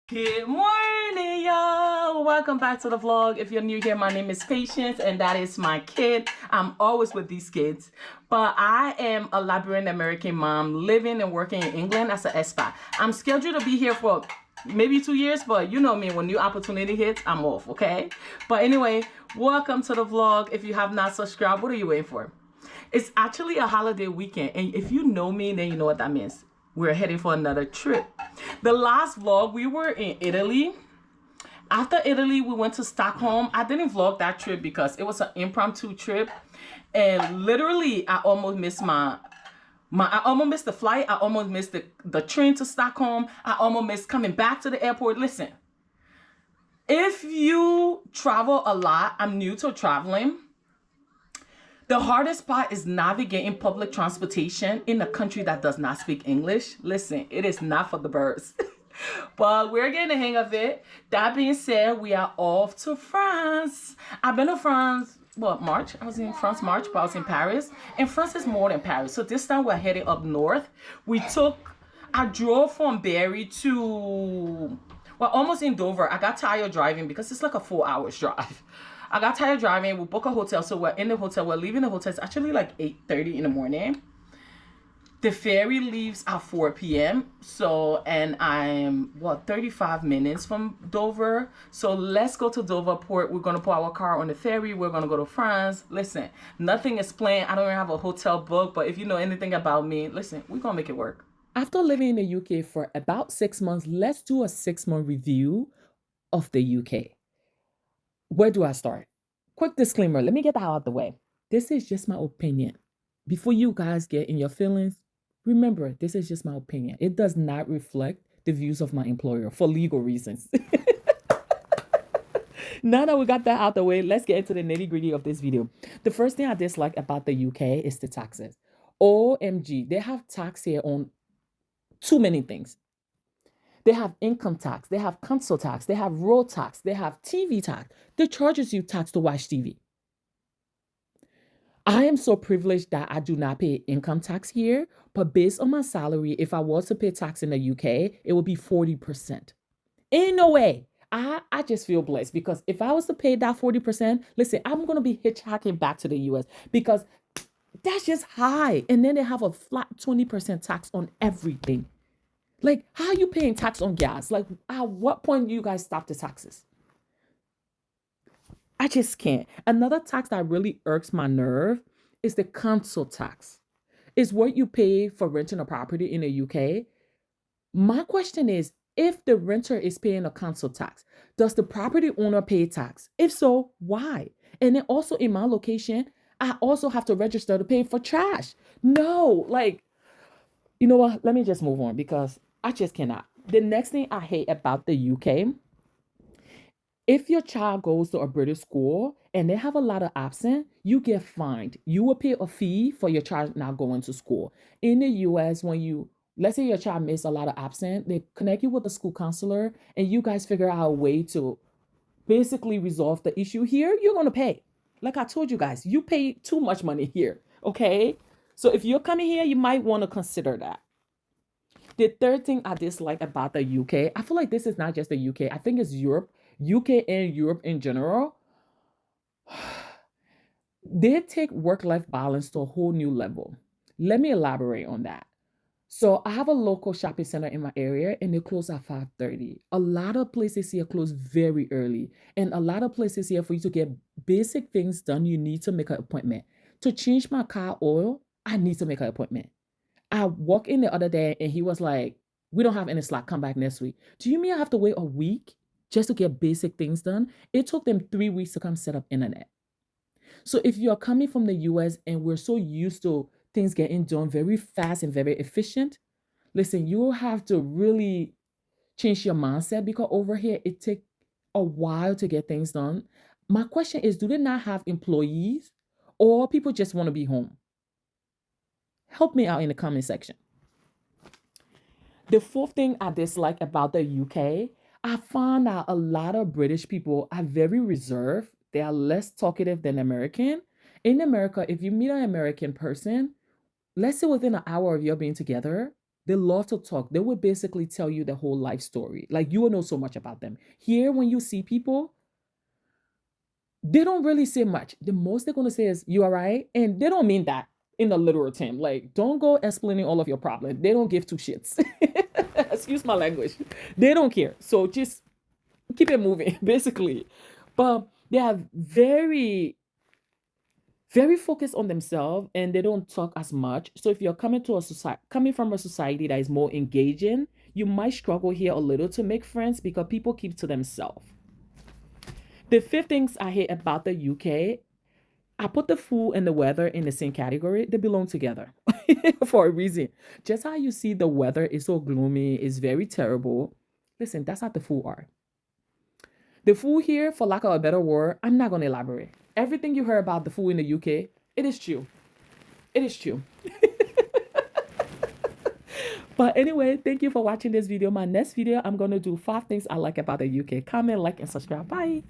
Good morning, y'all. Welcome back to the vlog. If you're new here, my name is Patience, and that is my kid. I'm always with these kids, but I am a Liberian American mom living and working in England as an expat. I'm scheduled to be here for maybe 2 years, but you know me, when new opportunity hits, I'm off, okay? But anyway, welcome to the vlog. If you have not subscribed, what are you waiting for? It's actually a holiday weekend, and if you know me, then you know what that means. We're heading for another trip. The last vlog, we were in Italy. After Italy, we went to Stockholm. I didn't vlog that trip because it was an impromptu trip, and literally, I almost missed I almost missed the flight. I almost missed the train to Stockholm. I almost missed coming back to the airport. Listen, if you travel a lot, I'm new to traveling. The hardest part is navigating public transportation in a country that does not speak English. Listen, it is not for the birds. But we're getting the hang of it. That being said, we are off to France. I've been to France, March? I was in France March, but I was in Paris. And France is more than Paris. So this time we're heading up north. I drove from Berry to, almost in Dover. I got tired driving because it's like a 4 hours drive. I got tired driving. We booked a hotel, so we're in the hotel. We're leaving the hotel. It's actually like 8:30 in the morning. The ferry leaves at 4 p.m. So, and I'm 35 minutes from Dover. So let's go to Dover Port. We're gonna put our car on the ferry. We're gonna go to France. Listen, nothing is planned. I don't even have a hotel book. But if you know anything about me, listen, we're gonna make it work. After living in the UK for about 6 months, let's do a 6 month review of the UK. Where do I start? Quick disclaimer, let me get that out of the way. This is just my opinion. Before you guys get in your feelings, remember, this is just my opinion. It does not reflect the views of my employer for legal reasons. Now that we got that out the way, let's get into the nitty gritty of this video. The first thing I dislike about the UK is the taxes. OMG, they have tax here on too many things. They have income tax, they have council tax, they have road tax, they have TV tax. They charges you tax to watch TV. I am so privileged that I do not pay income tax here, but based on my salary, if I was to pay tax in the UK, it would be 40%. Ain't no way. I just feel blessed because if I was to pay that 40%, listen, I'm going to be hitchhiking back to the US because that's just high. And then they have a flat 20% tax on everything. Like, how are you paying tax on gas? Like, at what point do you guys stop the taxes? I just can't. Another tax that really irks my nerve is the council tax. It's what you pay for renting a property in the UK. My question is, if the renter is paying a council tax, does the property owner pay tax? If so, why? And then also in my location, I also have to register to pay for trash. No, like, you know what? Let me just move on because I just cannot. The next thing I hate about the UK, if your child goes to a British school and they have a lot of absent, you get fined. You will pay a fee for your child not going to school. In the US, let's say your child missed a lot of absent, they connect you with a school counselor and you guys figure out a way to basically resolve the issue. Here, you're going to pay. Like I told you guys, you pay too much money here. Okay. So if you're coming here, you might want to consider that. The third thing I dislike about the UK, I feel like this is not just the UK, I think it's Europe, UK and Europe in general. They take work life balance to a whole new level. Let me elaborate on that. So I have a local shopping center in my area and they close at 5:30. A lot of places here close very early. And a lot of places here for you to get basic things done, you need to make an appointment. To change my car oil, I need to make an appointment. I walked in the other day and he was like, we don't have any slack. Come back next week. Do you mean I have to wait a week just to get basic things done? It took them 3 weeks to come set up internet. So if you're coming from the US and we're so used to things getting done very fast and very efficient, listen, you have to really change your mindset because over here it takes a while to get things done. My question is, do they not have employees or people just want to be home? Help me out in the comment section. The fourth thing I dislike about the UK, I find that a lot of British people are very reserved. They are less talkative than American. In America, if you meet an American person, let's say within an hour of you being together, They love to talk. They will basically tell you the whole life story. Like you will know so much about them. Here, when you see people, they don't really say much. The most they're gonna say is "you all right," and they don't mean that in the literal term. Like, don't go explaining all of your problems. They don't give two shits. Excuse my language. They don't care. So just keep it moving, basically. But they are very focused on themselves and they don't talk as much. So if you're coming from a society that is more engaging, you might struggle here a little to make friends because people keep to themselves. The fifth things I hate about the UK, I put the food and the weather in the same category. They belong together for a reason. Just how you see the weather is so gloomy, is very terrible. Listen, that's how the food are. The food here, for lack of a better word, I'm not going to elaborate. Everything you heard about the food in the UK, it is true. It is true. But anyway, thank you for watching this video. My next video, I'm going to do 5 things I like about the UK. Comment, like, and subscribe. Bye.